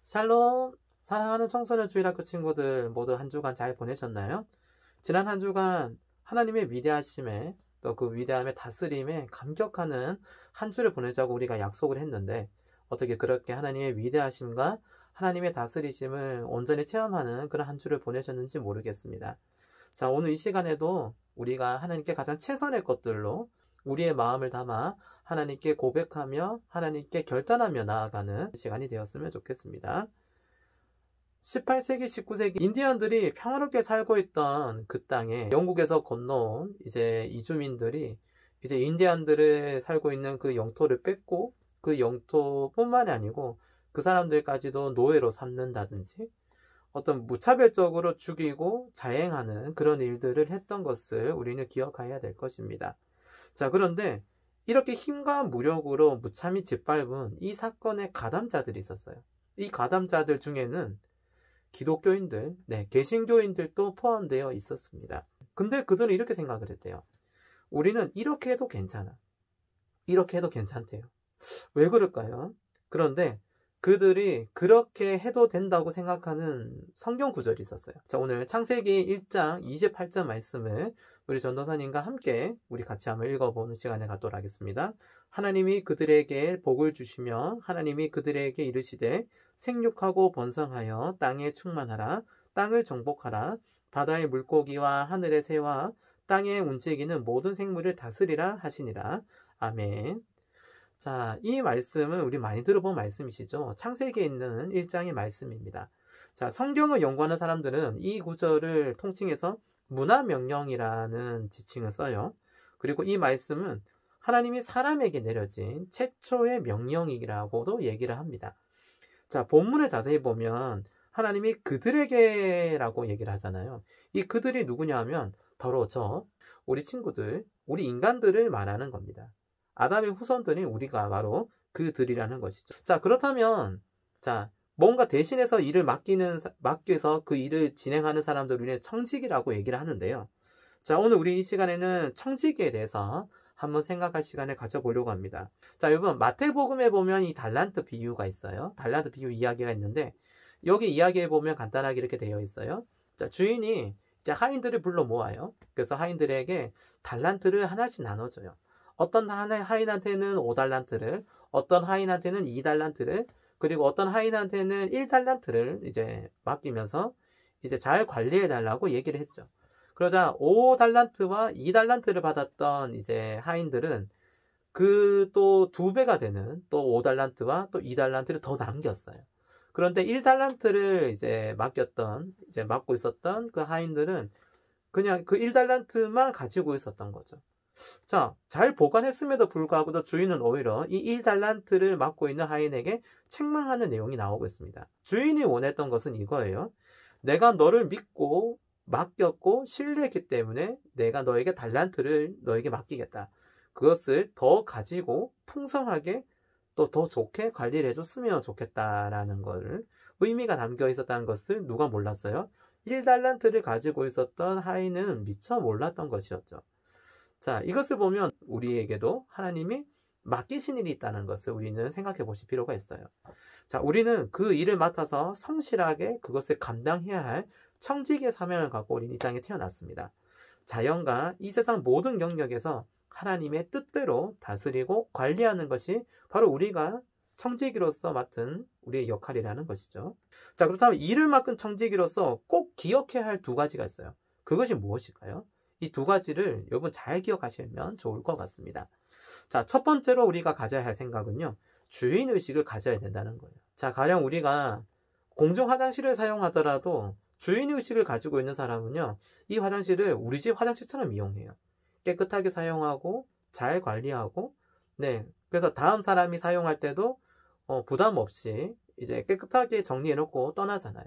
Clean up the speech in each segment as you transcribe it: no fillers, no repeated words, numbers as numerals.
샬롬! 사랑하는 청소년 주일학교 친구들 모두 한 주간 잘 보내셨나요? 지난 한 주간 하나님의 위대하심에 또 그 위대함의 다스림에 감격하는 한 주를 보내자고 우리가 약속을 했는데 어떻게 그렇게 하나님의 위대하심과 하나님의 다스리심을 온전히 체험하는 그런 한 주를 보내셨는지 모르겠습니다. 자, 오늘 이 시간에도 우리가 하나님께 가장 최선의 것들로 우리의 마음을 담아 하나님께 고백하며 하나님께 결단하며 나아가는 시간이 되었으면 좋겠습니다. 18세기, 19세기 인디언들이 평화롭게 살고 있던 그 땅에 영국에서 건너온 이제 이주민들이 이제 인디언들을 살고 있는 그 영토를 뺏고 그 영토뿐만이 아니고 그 사람들까지도 노예로 삼는다든지 어떤 무차별적으로 죽이고 자행하는 그런 일들을 했던 것을 우리는 기억해야 될 것입니다. 자, 그런데 이렇게 힘과 무력으로 무참히 짓밟은 이 사건의 가담자들이 있었어요. 이 가담자들 중에는 기독교인들, 개신교인들도 포함되어 있었습니다. 근데 그들은 이렇게 생각을 했대요. 우리는 이렇게 해도 괜찮아. 이렇게 해도 괜찮대요. 왜 그럴까요? 그런데 그들이 그렇게 해도 된다고 생각하는 성경 구절이 있었어요. 자, 오늘 창세기 1장 28절 말씀을 우리 전도사님과 함께 우리 같이 한번 읽어보는 시간을 갖도록 하겠습니다. 하나님이 그들에게 복을 주시며 하나님이 그들에게 이르시되 생육하고 번성하여 땅에 충만하라. 땅을 정복하라. 바다의 물고기와 하늘의 새와 땅에 움직이는 모든 생물을 다스리라 하시니라. 아멘. 자, 이 말씀은 우리 많이 들어본 말씀이시죠. 창세기에 있는 1장의 말씀입니다. 자, 성경을 연구하는 사람들은 이 구절을 통칭해서 문화명령이라는 지칭을 써요. 그리고 이 말씀은 하나님이 사람에게 내려진 최초의 명령이라고도 얘기를 합니다. 자, 본문을 자세히 보면 하나님이 그들에게라고 얘기를 하잖아요. 이 그들이 누구냐 하면 바로 우리 친구들, 우리 인간들을 말하는 겁니다. 아담의 후손들이 우리가 바로 그들이라는 것이죠. 자, 그렇다면 뭔가 대신해서 일을 맡겨서 그 일을 진행하는 사람들을 우리는 청지기라고 얘기를 하는데요. 자, 오늘 우리 이 시간에는 청지기에 대해서 한번 생각할 시간을 가져보려고 합니다. 자, 여러분 마태복음에 보면 이 달란트 비유가 있어요. 달란트 비유 이야기가 있는데 여기 이야기에 보면 간단하게 이렇게 되어 있어요. 자, 주인이 이제 하인들을 불러 모아요. 그래서 하인들에게 달란트를 하나씩 나눠줘요. 어떤 하인한테는 5달란트를, 어떤 하인한테는 2달란트를, 그리고 어떤 하인한테는 1달란트를 이제 맡기면서 이제 잘 관리해 달라고 얘기를 했죠. 그러자 5달란트와 2달란트를 받았던 이제 하인들은 그 또 2배가 되는 또 5달란트와 또 2달란트를 더 남겼어요. 그런데 1달란트를 이제 맡고 있었던 그 하인들은 그냥 그 1달란트만 가지고 있었던 거죠. 자, 잘 보관했음에도 불구하고 주인은 오히려 이 1달란트를 맡고 있는 하인에게 책망하는 내용이 나오고 있습니다. 주인이 원했던 것은 이거예요. 내가 너를 믿고 맡겼고 신뢰했기 때문에 내가 너에게 달란트를 너에게 맡기겠다. 그것을 더 가지고 풍성하게 또 더 좋게 관리를 해줬으면 좋겠다라는 걸 의미가 담겨 있었다는 것을 누가 몰랐어요? 1달란트를 가지고 있었던 하인은 미처 몰랐던 것이었죠. 자, 이것을 보면 우리에게도 하나님이 맡기신 일이 있다는 것을 우리는 생각해 보실 필요가 있어요. 자, 우리는 그 일을 맡아서 성실하게 그것을 감당해야 할 청지기의 사명을 갖고 우리는 이 땅에 태어났습니다. 자연과 이 세상 모든 영역에서 하나님의 뜻대로 다스리고 관리하는 것이 바로 우리가 청지기로서 맡은 우리의 역할이라는 것이죠. 자, 그렇다면 일을 맡은 청지기로서 꼭 기억해야 할 2가지가 있어요. 그것이 무엇일까요? 이 2가지를 여러분 잘 기억하시면 좋을 것 같습니다. 자, 첫 번째로 우리가 가져야 할 생각은요, 주인의식을 가져야 된다는 거예요. 자, 가령 우리가 공중 화장실을 사용하더라도 주인의식을 가지고 있는 사람은요, 이 화장실을 우리 집 화장실처럼 이용해요. 깨끗하게 사용하고 잘 관리하고, 그래서 다음 사람이 사용할 때도 부담 없이 이제 깨끗하게 정리해놓고 떠나잖아요.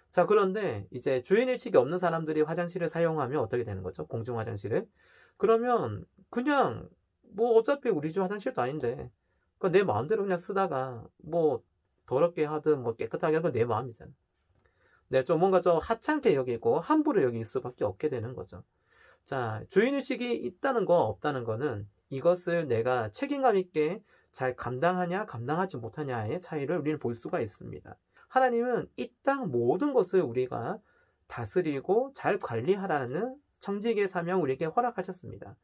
자, 그런데 이제 주인의식이 없는 사람들이 화장실을 사용하면 어떻게 되는 거죠? 공중 화장실을. 그러면 그냥 어차피 우리 집 화장실도 아닌데 내 마음대로 그냥 쓰다가 더럽게 하든 깨끗하게 하든 내 마음이잖아. 좀 뭔가 좀 하찮게 여기고 함부로 여길 수밖에 없게 되는 거죠. 자, 주인의식이 있다는 거 없다는 거는 이것을 내가 책임감 있게 잘 감당하냐 감당하지 못하냐의 차이를 우리는 볼 수가 있습니다. 하나님은 이 땅 모든 것을 우리가 다스리고 잘 관리하라는 청지기의 사명 우리에게 허락하셨습니다.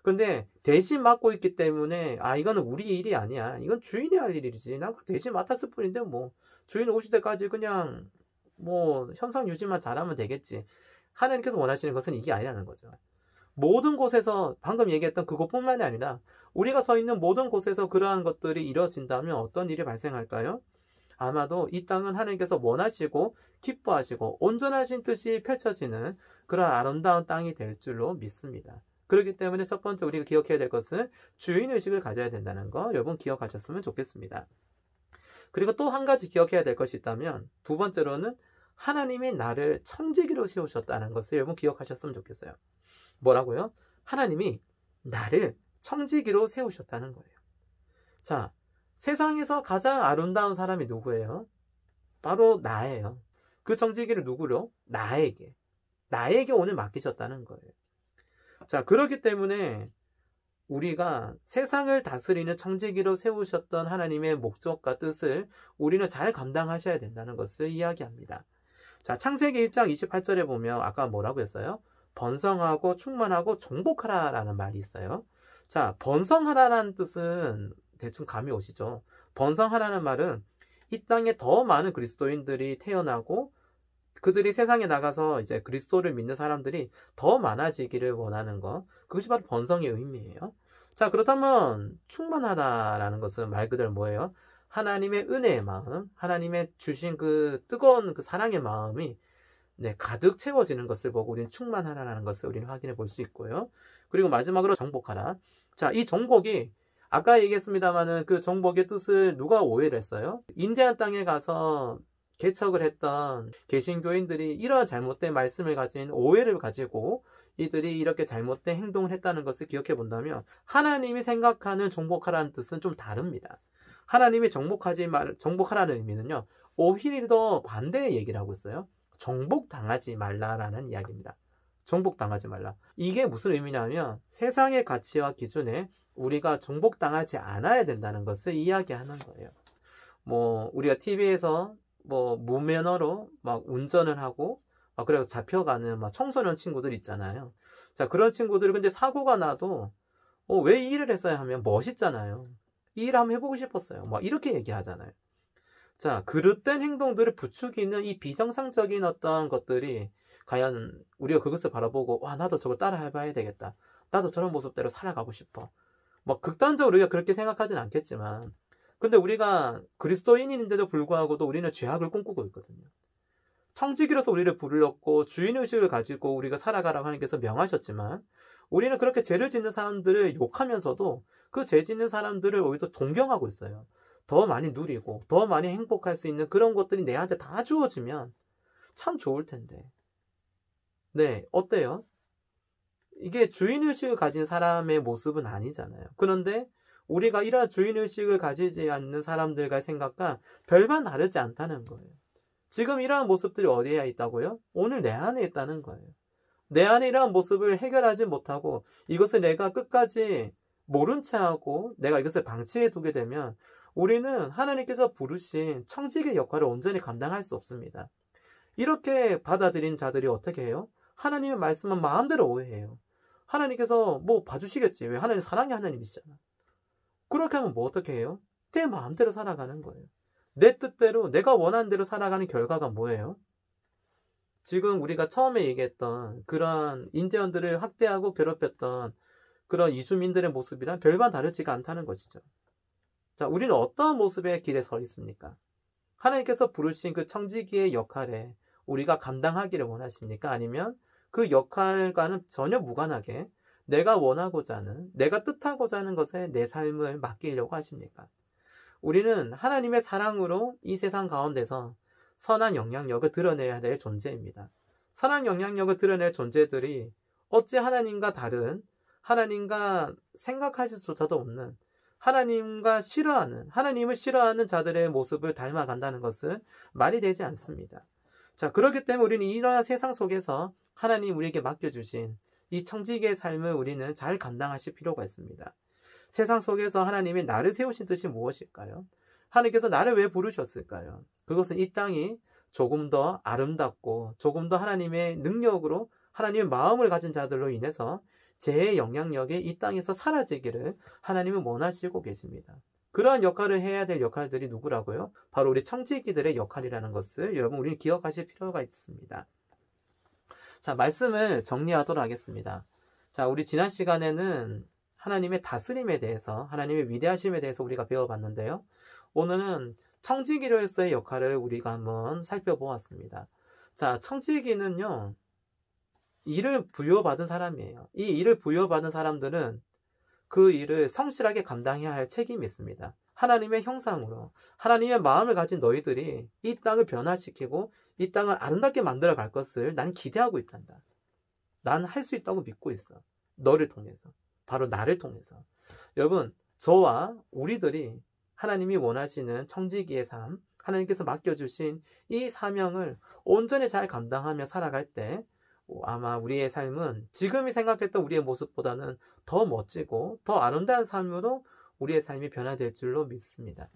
그런데 대신 맡고 있기 때문에 이거는 우리 일이 아니야. 이건 주인이 할 일이지. 난 대신 맡았을 뿐인데 뭐 주인 오실 때까지 그냥 뭐 현상 유지만 잘하면 되겠지. 하나님께서 원하시는 것은 이게 아니라는 거죠. 모든 곳에서 방금 얘기했던 그것뿐만이 아니라 우리가 서 있는 모든 곳에서 그러한 것들이 이루어진다면 어떤 일이 발생할까요? 아마도 이 땅은 하나님께서 원하시고 기뻐하시고 온전하신 뜻이 펼쳐지는 그런 아름다운 땅이 될 줄로 믿습니다. 그렇기 때문에 첫 번째 우리가 기억해야 될 것은 주인의식을 가져야 된다는 거 여러분 기억하셨으면 좋겠습니다. 그리고 또 한 가지 기억해야 될 것이 있다면 두 번째로는 하나님이 나를 청지기로 세우셨다는 것을 여러분 기억하셨으면 좋겠어요. 뭐라고요? 하나님이 나를 청지기로 세우셨다는 거예요. 자, 세상에서 가장 아름다운 사람이 누구예요? 바로 나예요. 그 청지기를 누구로? 나에게 오늘 맡기셨다는 거예요. 자, 그렇기 때문에 우리가 세상을 다스리는 청지기로 세우셨던 하나님의 목적과 뜻을 우리는 잘 감당하셔야 된다는 것을 이야기합니다. 자, 창세기 1장 28절에 보면 아까 뭐라고 했어요? 번성하고 충만하고 정복하라라는 말이 있어요. 자, 번성하라는 뜻은 대충 감이 오시죠? 번성하라는 말은 이 땅에 더 많은 그리스도인들이 태어나고 그들이 세상에 나가서 이제 그리스도를 믿는 사람들이 더 많아지기를 원하는 것. 그것이 바로 번성의 의미예요. 자, 그렇다면 충만하다라는 것은 말 그대로 뭐예요? 하나님의 은혜의 마음, 하나님의 주신 그 뜨거운 그 사랑의 마음이 가득 채워지는 것을 보고 우리는 충만하라는 것을 우리는 확인해 볼 수 있고요. 그리고 마지막으로 정복하라. 자, 이 정복이 아까 얘기했습니다마는 그 정복의 뜻을 누가 오해를 했어요? 인디안 땅에 가서 개척을 했던 개신교인들이 이러한 잘못된 말씀을 가진 오해를 가지고 이들이 이렇게 잘못된 행동을 했다는 것을 기억해 본다면 하나님이 생각하는 정복하라는 뜻은 좀 다릅니다. 하나님이 정복하라는 의미는요, 오히려 더 반대의 얘기를 하고 있어요. 정복당하지 말라라는 이야기입니다. 정복당하지 말라. 이게 무슨 의미냐면 세상의 가치와 기준에 우리가 정복당하지 않아야 된다는 것을 이야기하는 거예요. 뭐 우리가 TV에서 뭐 무면허로 막 운전을 하고 그래서 잡혀가는 막 청소년 친구들 있잖아요. 자, 그런 친구들이 근데 사고가 나도 왜 이 일을 했어야 하면 멋있잖아요. 이 일 한번 해보고 싶었어요. 막 이렇게 얘기하잖아요. 자, 그릇된 행동들을 부추기는 이 비정상적인 어떤 것들이 과연 우리가 그것을 바라보고 나도 저거 따라 해봐야 되겠다. 나도 저런 모습대로 살아가고 싶어. 뭐 극단적으로 우리가 그렇게 생각하진 않겠지만 근데 우리가 그리스도인인데도 불구하고도 우리는 죄악을 꿈꾸고 있거든요. 청지기로서 우리를 부르셨고 주인의식을 가지고 우리가 살아가라고 하나님께서 명하셨지만 우리는 그렇게 죄를 짓는 사람들을 욕하면서도 그 죄 짓는 사람들을 오히려 동경하고 있어요. 더 많이 누리고 더 많이 행복할 수 있는 그런 것들이 내한테 다 주어지면 참 좋을 텐데. 네, 어때요? 이게 주인의식을 가진 사람의 모습은 아니잖아요. 그런데 우리가 이러한 주인의식을 가지지 않는 사람들과의 생각과 별반 다르지 않다는 거예요. 지금 이러한 모습들이 어디에 있다고요? 오늘 내 안에 있다는 거예요. 내 안에 이러한 모습을 해결하지 못하고 이것을 내가 끝까지 모른 채 하고 내가 이것을 방치해 두게 되면 우리는 하나님께서 부르신 청지기의 역할을 온전히 감당할 수 없습니다. 이렇게 받아들인 자들이 어떻게 해요? 하나님의 말씀은 마음대로 오해해요. 하나님께서 뭐 봐주시겠지. 왜? 하나님 사랑의 하나님이시잖아. 그렇게 하면 뭐 어떻게 해요? 내 마음대로 살아가는 거예요. 내 뜻대로 내가 원하는 대로 살아가는 결과가 뭐예요? 지금 우리가 처음에 얘기했던 그런 인디언들을 학대하고 괴롭혔던 그런 이주민들의 모습이랑 별반 다르지가 않다는 것이죠. 자, 우리는 어떠한 모습의 길에 서 있습니까? 하나님께서 부르신 그 청지기의 역할에 우리가 감당하기를 원하십니까? 아니면 그 역할과는 전혀 무관하게 내가 원하고자 하는, 내가 뜻하고자 하는 것에 내 삶을 맡기려고 하십니까? 우리는 하나님의 사랑으로 이 세상 가운데서 선한 영향력을 드러내야 될 존재입니다. 선한 영향력을 드러낼 존재들이 어찌 하나님과 다른, 하나님과 생각하실 수조차도 없는, 하나님을 싫어하는 자들의 모습을 닮아간다는 것은 말이 되지 않습니다. 자, 그렇기 때문에 우리는 이러한 세상 속에서 하나님 우리에게 맡겨주신 이 청지기의 삶을 우리는 잘 감당하실 필요가 있습니다. 세상 속에서 하나님이 나를 세우신 뜻이 무엇일까요? 하나님께서 나를 왜 부르셨을까요? 그것은 이 땅이 조금 더 아름답고 조금 더 하나님의 능력으로 하나님의 마음을 가진 자들로 인해서 제 영향력이 이 땅에서 사라지기를 하나님은 원하시고 계십니다. 그러한 역할을 해야 될 역할들이 누구라고요? 바로 우리 청지기들의 역할이라는 것을 여러분 우리는 기억하실 필요가 있습니다. 자, 말씀을 정리하도록 하겠습니다. 자, 우리 지난 시간에는 하나님의 다스림에 대해서, 하나님의 위대하심에 대해서 우리가 배워봤는데요. 오늘은 청지기로서의 역할을 우리가 한번 살펴보았습니다. 자, 청지기는요, 일을 부여받은 사람이에요. 이 일을 부여받은 사람들은 그 일을 성실하게 감당해야 할 책임이 있습니다. 하나님의 형상으로, 하나님의 마음을 가진 너희들이 이 땅을 변화시키고 이 땅을 아름답게 만들어 갈 것을 난 기대하고 있단다. 난 할 수 있다고 믿고 있어. 너를 통해서. 바로 나를 통해서. 여러분, 저와 우리들이 하나님이 원하시는 청지기의 삶, 하나님께서 맡겨주신 이 사명을 온전히 잘 감당하며 살아갈 때 아마 우리의 삶은 지금이 생각했던 우리의 모습보다는 더 멋지고 더 아름다운 삶으로 우리의 삶이 변화될 줄로 믿습니다.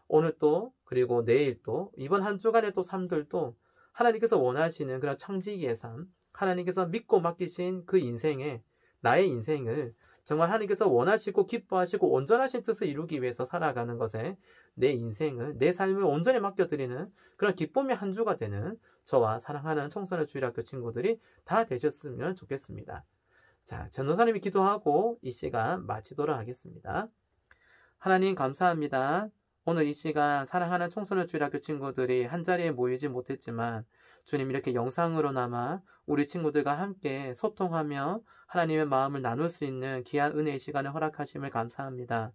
오늘 또 그리고 내일 또 이번 한 주간의 또 삶들도 하나님께서 원하시는 그런 청지기의 삶, 하나님께서 믿고 맡기신 그 인생에 나의 인생을 정말 하나님께서 원하시고 기뻐하시고 온전하신 뜻을 이루기 위해서 살아가는 것에 내 인생을, 내 삶을 온전히 맡겨드리는 그런 기쁨의 한 주가 되는 저와 사랑하는 청소년 주일학교 친구들이 다 되셨으면 좋겠습니다. 자, 전도사님이 기도하고 이 시간 마치도록 하겠습니다. 하나님 감사합니다. 오늘 이 시간 사랑하는 청소년 주일학교 친구들이 한자리에 모이지 못했지만 주님 이렇게 영상으로나마 우리 친구들과 함께 소통하며 하나님의 마음을 나눌 수 있는 귀한 은혜의 시간을 허락하심을 감사합니다.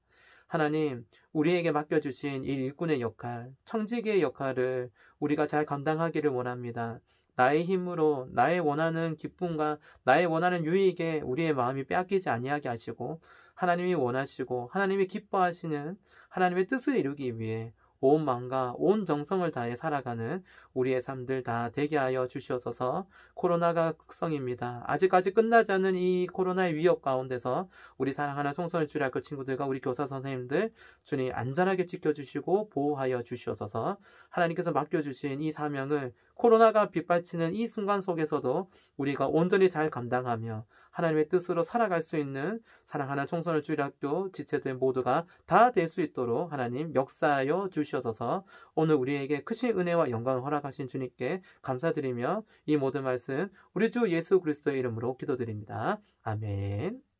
하나님, 우리에게 맡겨주신 이 일꾼의 역할, 청지기의 역할을 우리가 잘 감당하기를 원합니다. 나의 힘으로 나의 원하는 기쁨과 나의 원하는 유익에 우리의 마음이 빼앗기지 아니하게 하시고 하나님이 원하시고 하나님이 기뻐하시는 하나님의 뜻을 이루기 위해 온 마음과 온 정성을 다해 살아가는 우리의 삶들 다 되게 하여 주시옵소서. 코로나가 극성입니다. 아직까지 끝나지 않는 이 코로나의 위협 가운데서 우리 사랑하는 청소년 주일학교 친구들과 우리 교사 선생님들 주님 안전하게 지켜주시고 보호하여 주시옵소서. 하나님께서 맡겨주신 이 사명을 코로나가 빗발치는 이 순간 속에서도 우리가 온전히 잘 감당하며 하나님의 뜻으로 살아갈 수 있는 사랑하는 청소년 주일학교 지체들 모두가 다 될 수 있도록 하나님 역사하여 주시옵소서. 오늘 우리에게 크신 은혜와 영광을 허락하신 주님께 감사드리며 이 모든 말씀 우리 주 예수 그리스도의 이름으로 기도드립니다. 아멘.